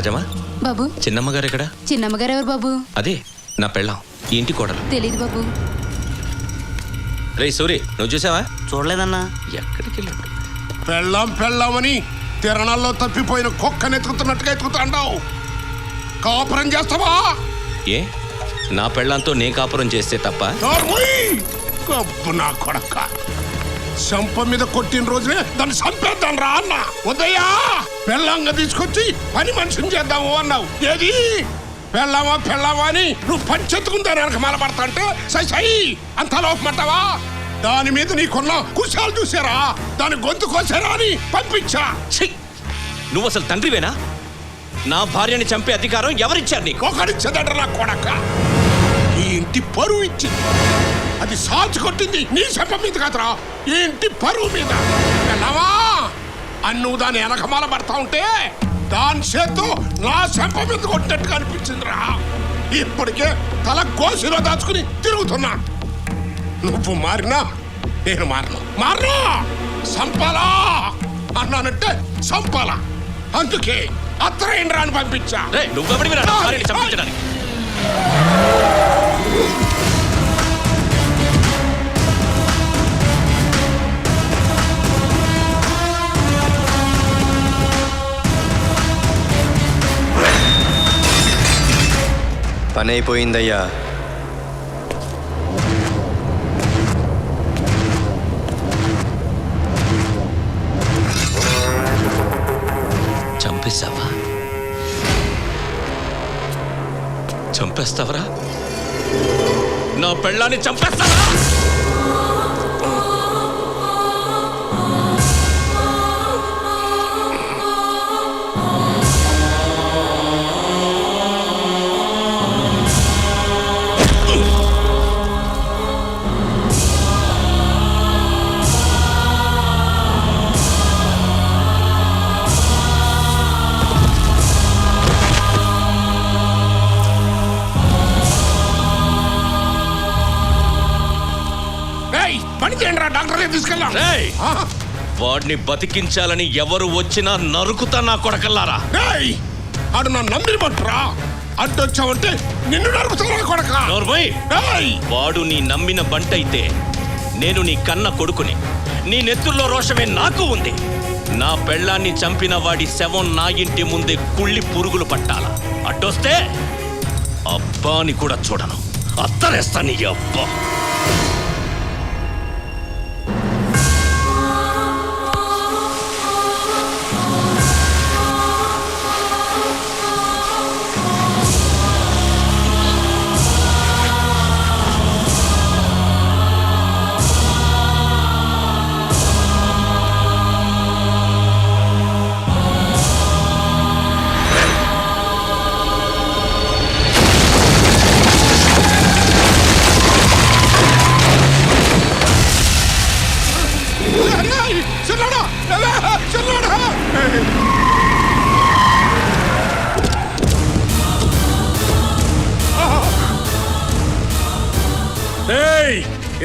రాజమ్మా బాబు. చిన్నమ్మగారు ఎక్కడ? చిన్నమ్మగారు ఎవరు బాబు? అదే నా పెళ్ళాం, ఈ ఇంటి కోడలు. తెలీదు బాబు. రే సూరి, నువ్వు చూసావా? చూడలేదన్నా. ఎక్కడికి వెళ్ళాడు? పెళ్ళామని తిరణాల్లో తప్పిపోయిన కుక్కని ఎత్తుకుతున్నట్టుగా ఎత్తుకుతాండావు. కాపురం చేస్తావా? ఏ నా పెళ్ళంతో నే కాపురం చేస్తే తప్ప? గబ్బు నా కొడక, సంప మీద కొట్టిన రోజునే దాన్ని చంపేద్దాం రా అన్న. ఉదయ్యా, పెళ్ళంగా తీసుకొచ్చి పని మనిషిని చేద్దాము అన్నావు. ఏది పెళ్ళామా అని నువ్వు పంచెత్తుకుందా వెనక మలబడతా అంటే సై అంత లోపమంటావా? దాని మీద నీకున్న కుశాలు చూసారా, దాని గొంతు కోసారా అని పంపించా. నువ్వు అసలు తండ్రివేనా? నా భార్యని చంపే అధికారం ఎవరిచ్చారు నీకు? ఒకరిచ్చేదట నా కొడక. ఈ ఇంటి పరువు ఇచ్చింది, అది సాల్చి కొట్టింది నీ చెంప మీద కాదురా, ఈ ఇంటి పరువు మీద. వెళ్ళవా అని నువ్వు దాని వెనకమాల పడతా ఉంటే దాని చేత్తో నా చెంప మీద కొట్టినట్టుగా అనిపించిందిరా. ఇప్పటికే తల కోసిలో దాచుకుని తిరుగుతున్నా. నువ్వు మారినా నేను మారను. సంపాలా అన్నానంటే సంపాలా. అందుకే అత్తరేంద్రా అని పంపించా. నువ్వెవడివి నా భార్యని చంపించడానికి? పని అయిపోయిందయ్యా. చంపేస్తావా? చంపేస్తావరా? నా పెళ్ళాన్ని చంపేస్తావా? వాడిని బతికించాలని ఎవరు వచ్చినా నరుకుతా నా కొడకల్లారా. అడు నా నందిని పట్టురా, అడ్డొచ్చావంటే నిన్ను నరుకుతా కొడక. వాడు నీ నమ్మిన బంటైతే నేను నీ కన్న కొడుకుని. నీ నెత్తుల్లో రోషమే నాకు ఉంది. నా పెళ్ళాన్ని చంపిన వాడి శవం నా ఇంటి ముందే కుళ్ళి పురుగులు పట్టాల. అడ్డొస్తే అబ్బాని కూడా చూడను, అత్తరేస్తా నీ అబ్బా.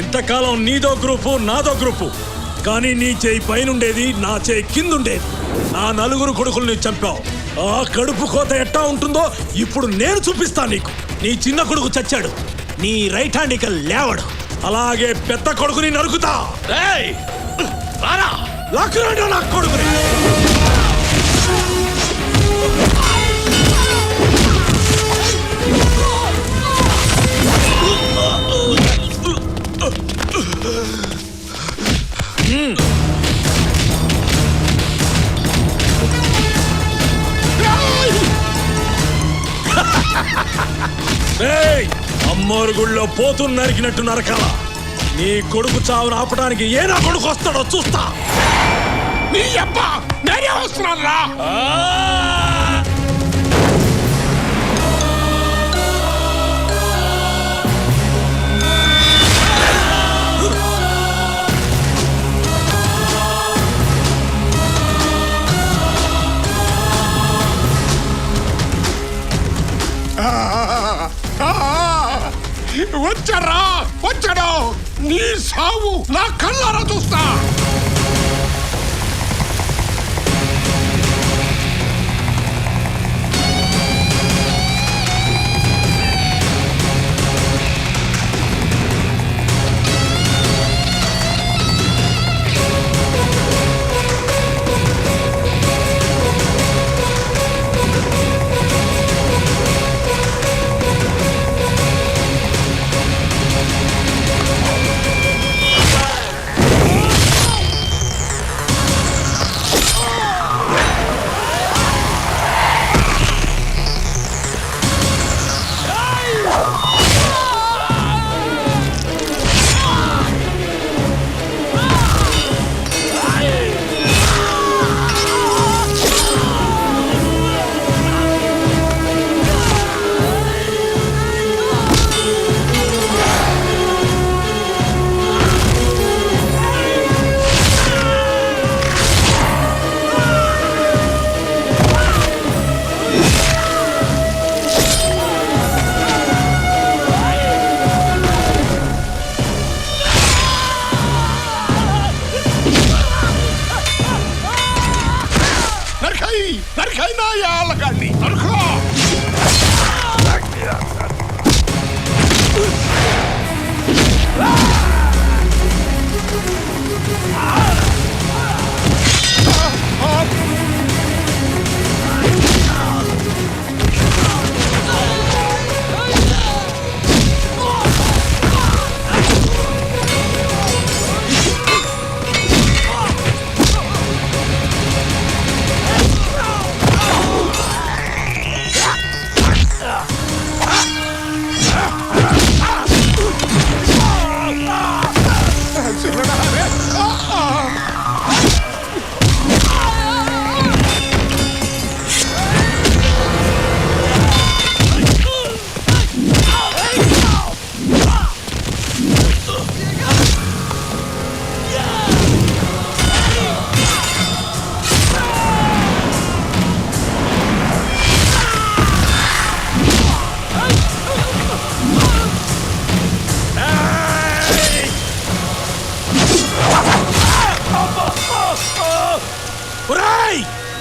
ఇంతకాలం నీదో గ్రూపు నాదో గ్రూపు, కానీ నీ చేయి పైనుండేది, నా చేయి కిందుండేది. నా నలుగురు కొడుకుల్ని చంపావు. ఆ కడుపు కోత ఎట్టా ఉంటుందో ఇప్పుడు నేను చూపిస్తా నీకు. నీ చిన్న కొడుకు చచ్చాడు, నీ రైట్ హ్యాండ్ ఇక లేవడు. అలాగే పెద్ద కొడుకుని నరుకుతా. లాక్కురాడు నా కొడుకుని. అమ్మోరు గుళ్ళో పోతు నరికినట్టు నరకాల. నీ కొడుకు చావును ఆపడానికి ఏ నా కొడుకు వస్తాడో చూస్తా. నీ అబ్బా నేనే వస్తున్నాను రా. వచ్చాడు. నీ సావు నా కళ్ళారా చూస్తా.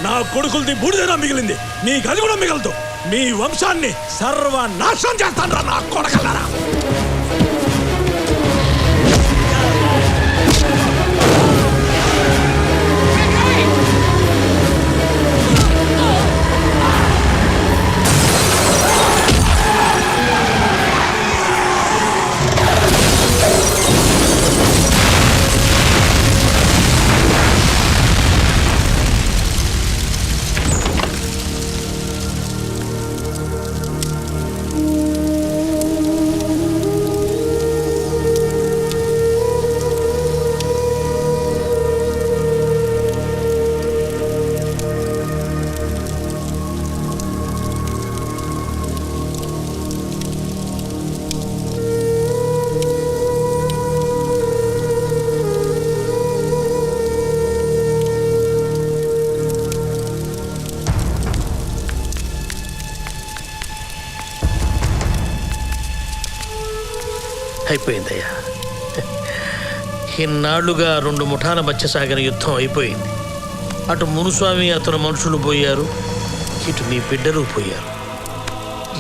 నా కొడుకులది బూడిదైనా మిగిలింది, నీకు అది కూడా మిగలదు. మీ వంశాన్ని సర్వనాశనం చేస్తాను రా నా కొడకల్లారా. అయిపోయిందయ్యా. ఇన్నాళ్లుగా 2 ముఠాల మధ్య సాగిన యుద్ధం అయిపోయింది. అటు మునుస్వామి అతను మనుషులు పోయారు, ఇటు నీ బిడ్డలు పోయారు.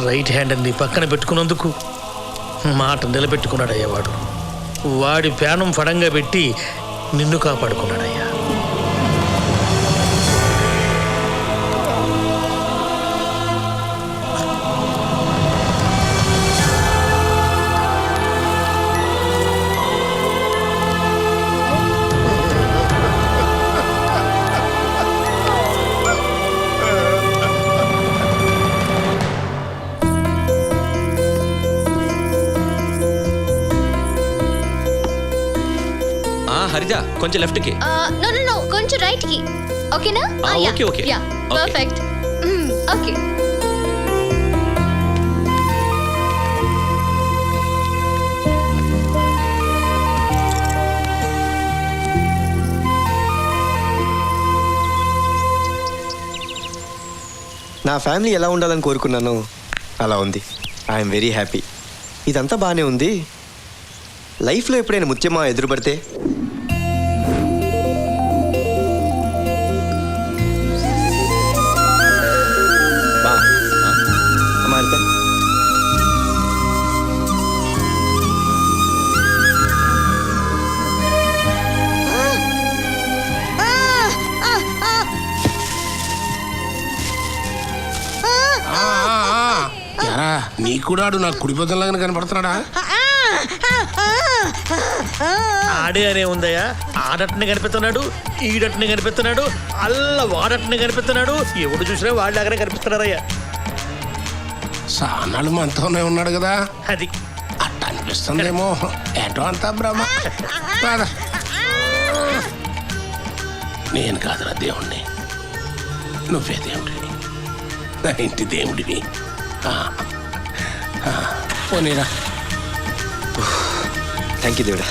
రైట్ హ్యాండ్ నీ పక్కన పెట్టుకున్నందుకు మాట నిలబెట్టుకున్నాడయ్యా వాడు. వాడి ప్రాణం ఫడంగా పెట్టి నిన్ను కాపాడుకున్నాడయ్యా. హరిజా కొంచెం లెఫ్ట్ కి. నో కొంచెం రైట్ కి. ఓకేనా? Okay okay yeah perfect. Okay. నా ఫ్యామిలీ ఎలా ఉండాలని కోరుకున్నాను అలా ఉంది. I'm very happy. ఇదంతా బాగానే ఉంది. లైఫ్లో ఎప్పుడైనా ముత్యమా ఎదురుపడితే బా అమ్మా వెళ్తా. నీ కూడా నాకు కుడిపోతంలాగానే కనపడుతున్నాడా? ఆడే అనే ఉందయ్యా. ఆడట్ని కనిపిస్తున్నాడు, ఈడట్ని కనిపిస్తున్నాడు, అల్ల వాడట్ని కనిపిస్తున్నాడు. ఎవడు చూసినా వాళ్ళలాగానే కనిపిస్తున్నారయ్యా. సానాలు మనతోనే ఉన్నాడు కదా, అది అట్ట అనిపిస్తుందేమో. ఏంటో అంతా బ్రహ్మ. నేను కాదురా దేవుణ్ణి, నువ్వే దేవుడివి, నా ఇంటి దేవుడివి. పోనీరా. థ్యాంక్ యూ దేవుడా.